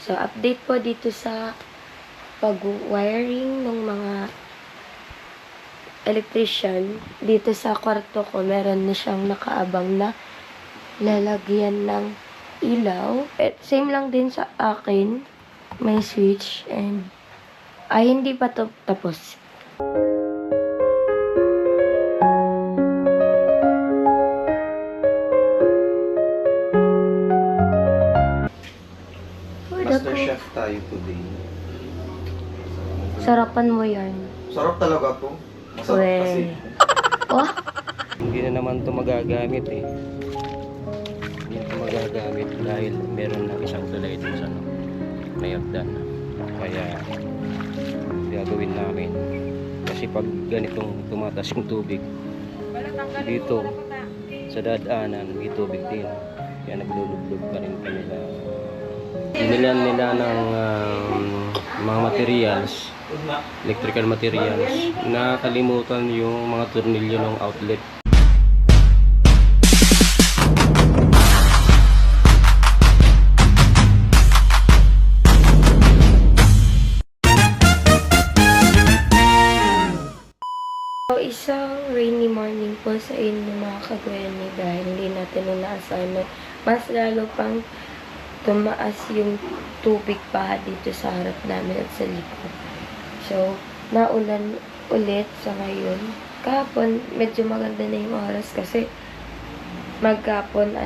So, update po dito sa pag-wiring ng mga electrician. Dito sa kwarto ko, meron na siyang nakaabang na lalagyan ng ilaw. Same lang din sa akin. May switch and hindi pa to tapos. Master Chef tayo today. Sarapan mo yan. Sarap talaga to. Masarap kasi. Oh? Hindi na naman ito magagamit eh. Hindi ito magagamit dahil meron na isang tulay ito sa may hagdan. Kaya gagawin namin. Kasi pag ganitong tumatas yung tubig dito sa dadaanan, may tubig din. Kaya naglulublog pa rin kanila. Binilan nila ng mga materials, electrical materials. Nakalimutan yung mga tornilyo ng outlet. So, isang rainy morning po sa inyo mga kagwani dahil hindi natin inaasahan na mas lalo pang tumaas yung tubig pa dito sa harap namin at sa likod. So, naulan ulit sa ngayon. Kahapon, medyo maganda na yung oras kasi magkapon,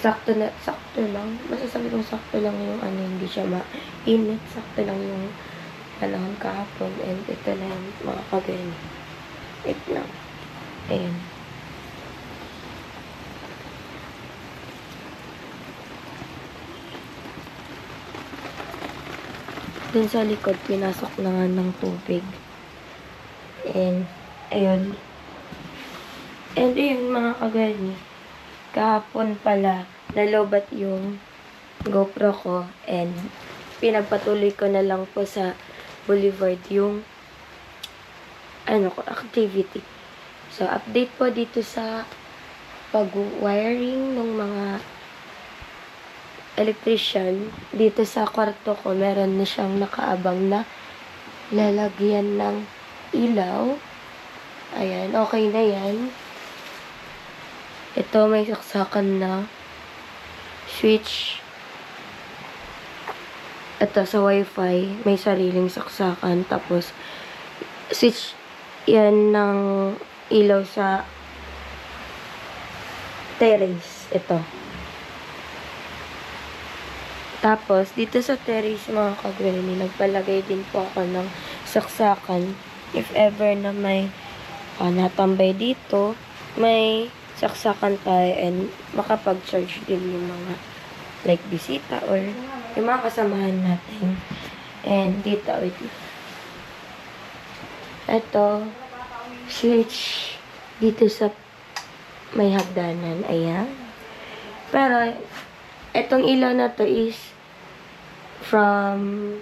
sakto lang. Masasabi kong sakto lang yung hindi siya mainit. Sakto lang yung panahon kahapon. And ito na yung mga kagani. Wait lang. Ayan. Dun sa likod, pinasok na nga ng tubig. And, ayun. And, ayun mga kagani. Kahapon pala, nalobat yung GoPro ko. And, pinagpatuloy ko na lang po sa Boulevard yung activity. So, update po dito sa pag-wiring ng mga electrician. Dito sa kwarto ko, meron na siyang nakaabang na lalagyan ng ilaw. Ayan, okay na yan. Ito, may saksakan na switch. Ito, sa wifi, may sariling saksakan. Tapos, switch yan ng ilaw sa terrace. Ito. Tapos, dito sa terrace mga kagwani, nagpalagay din po ako ng saksakan. If ever na may natambay dito, may saksakan tayo and makapag-charge din yung mga like bisita or yung mga kasamahan natin. And dito, wait. Ito, switch dito sa may hagdanan. Ayan. Pero, etong ilaw na to is from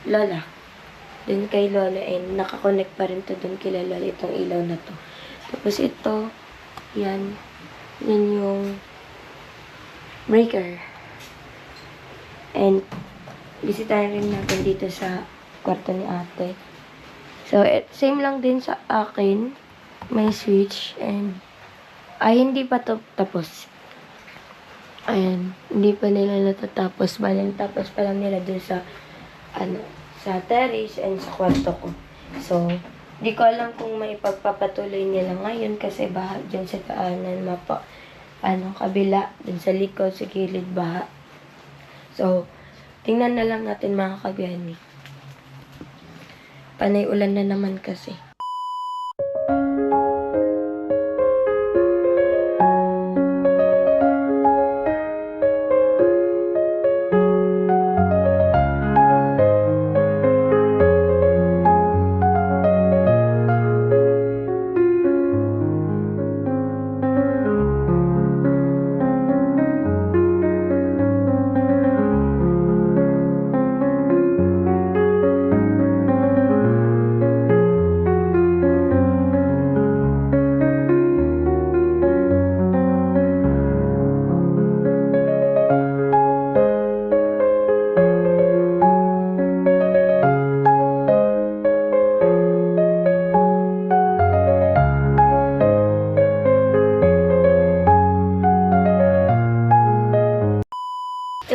Lola. Dun kay Lola. And nakakonect pa rin to dun kay Lola itong ilaw na to. Tapos ito, yan. Yan yung breaker. And bisitahin rin natin dito sa kwarto ni ate. So, same lang din sa akin. May switch. And hindi pa to tapos. Ayan, hindi pa nila natatapos. Bali, tapos pa lang nila dun sa, sa terrace and sa kwarto ko. So, di ko alam kung may pagpapatuloy nila ngayon kasi baha dyan sa daanan, kabila, dun sa likod, sa gilid, baha. So, tingnan na lang natin mga kagani. Panay ulan na naman kasi.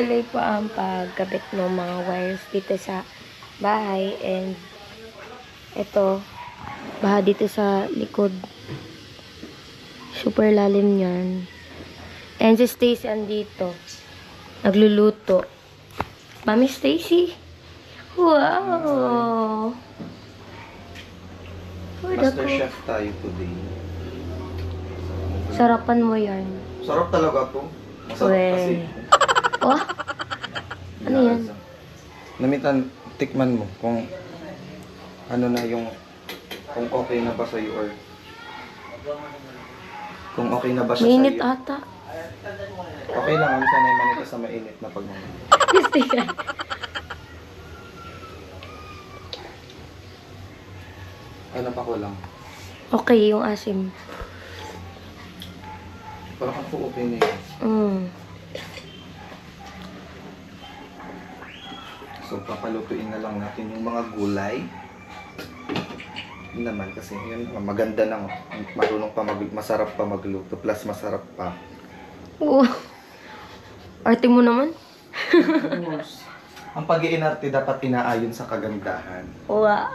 tuloy po ang pagkabit ng mga wires dito sa bahay. And ito, baha dito sa likod. Super lalim yan. And si Stacy andito. Nagluluto. Mami Stacy. Wow! Master chef tayo today. Sarapan mo yan. Sarap talaga to. Masarap kasi. Oh? Ano yan? Namitan, tikman mo kung ano na yung kung okay na ba sa'yo or kung okay na ba siya Mainit sa'yo. ata. Okay lang, ang sanay manito sa mainit na pagmamahal. Gusto yan. Ano pa ko lang. Okay, yung asim. Parang ako okay na yun. So, papalutuin na lang natin yung mga gulay. Yun naman kasi yun, maganda na. Marunong pa masarap pa magluto. Plus masarap pa. Oo. Arte mo naman. Ang pag-iinarte dapat inaayon sa kagandahan. Wow.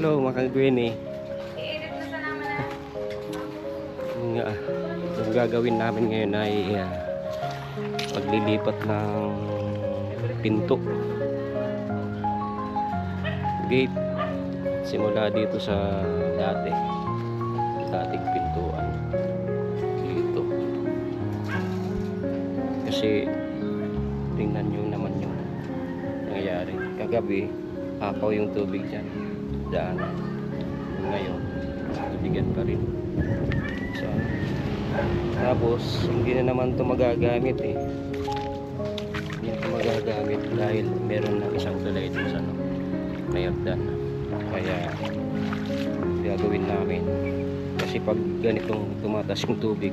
Hello, mga Gwenny. Nga, ang gagawin namin ngayon ay paglilipat ng pinto. Gate. Simula dito sa dating pintuan. Dito. Kasi tingnan nyo naman yung nangyayari. Kagabi, apaw yung tubig dyan. Daan. Ngayon, tubigan pa rin. So, tapos, hindi na naman ito magagamit eh. Hindi ito magagamit dahil meron na isang tulay dito sa may hagdan. Kaya, gagawin namin. Kasi pag ganitong tumatas yung tubig,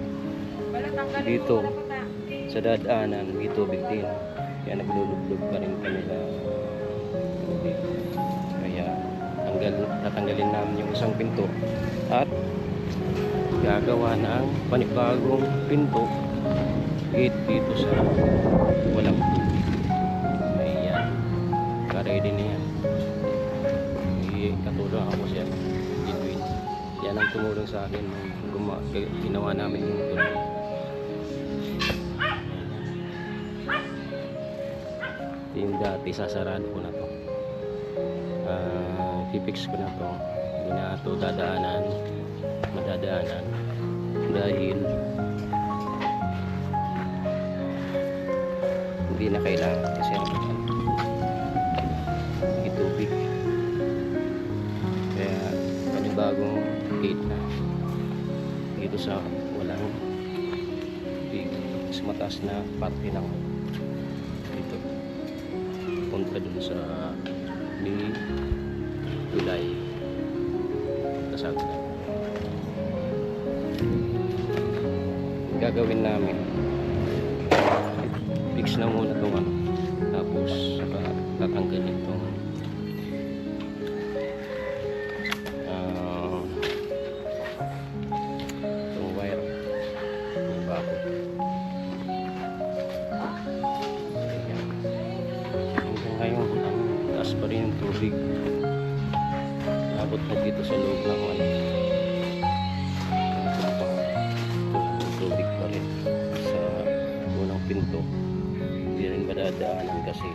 dito, sa dadaanan may tubig din. Kaya naglulublog pa rin kami sa tubig. Kaya tatanggalin namin yung isang pinto at gagawa ng panibagong pinto dito sa walang tubig. Ayan. Ready na yan. Katulong ako siya. Edwin. Yan ang tumulong sa akin nung ginawa namin yung tuloy. Yung dati sasarado ko na to. Fix ko na to. Hindi na to madadaanan dahil hindi na kailangan kasi may tubig. Kaya panibagong gate na dito sa walang tubig, sa mataas na parte ng dito punta dun sa mini gulay kasagdan. Gagawin namin fix na muna itong ano, tapos saka tatanggalin itong wire ng bako. Ayan. Hanggang ngayon ang taas pa rin yung tubig, abot na dito sa loob ng ano, tubig pa rin sa unang pinto. Hindi rin madadaanan kasi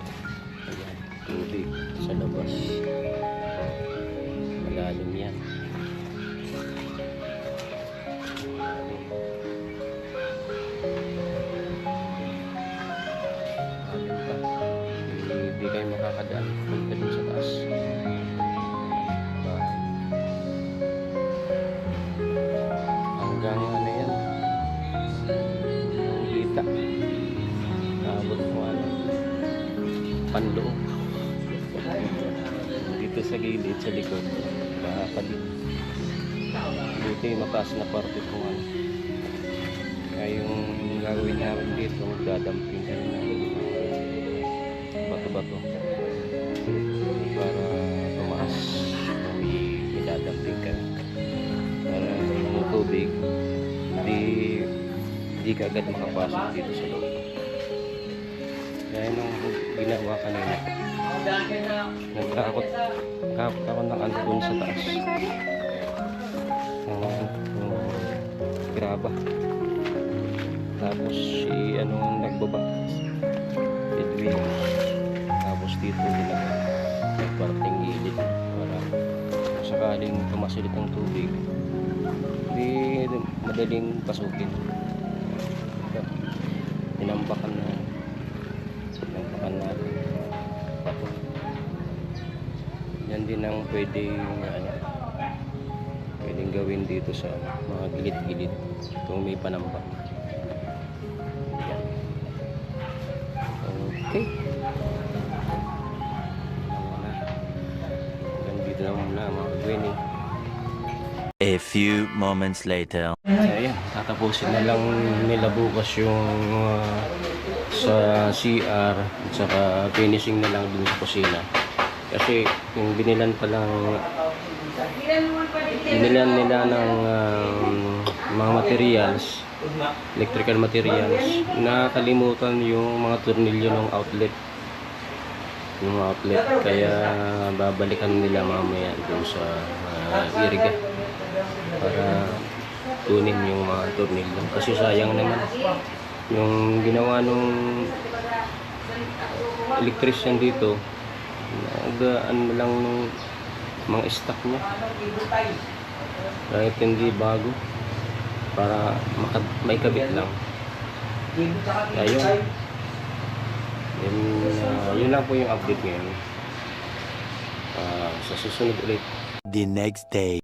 ayan, tubig sa labas, malalim yan. Malalim pa, hindi kayo makakadaan punta dun sa taas. Hanggang ano yan, ang hita, naabot mo ano, panloob. Dito sa gilid, sa likod, makakalit. Dito yung mataas na parte kung ano. Kaya yung gagawin namin dito, magdadamping kami ng bato-bato para tumaas. May dadamping kami para yung tubig hindi ka agad makapasok dito sa loob. Kaya nung ginawa kanina, nagkakot ako ng ano dun sa taas, yung graba. Tapos si ano nagbaba, Edwin. Tapos dito nilagay ng parting gilid para kung sakaling tumasilit ang tubig, hindi madaling pasukin. Tinampakan natin pato. Yan din ang pwedeng gawin dito sa mga gilid-gilid kung may panampak. Yan. Okay. Hanggang dito na muna mga kagwini. A few moments later. Ayan, tatapusin na lang nila bukas yung sa CR at saka finishing na lang dun sa kusina. Kasi yung binilan nila ng mga materials, electrical materials, nakalimutan yung mga tornilyo ng outlet. Yung outlet, kaya babalikan nila mamaya dun sa iriga para tunin yung mga tornilyo kasi sayang naman yung ginawa nung electrician dito, ano lang nung mga stock niya kahit hindi bago para may kabit lang. Ayun, yun lang po yung update ngayon. Sa susunod ulit. The next day.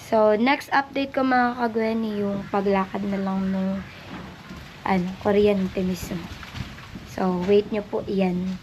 So, So, next update ko mga kagweni, yung paglakad na lang ng kuryente mismo. So, wait nyo po yan.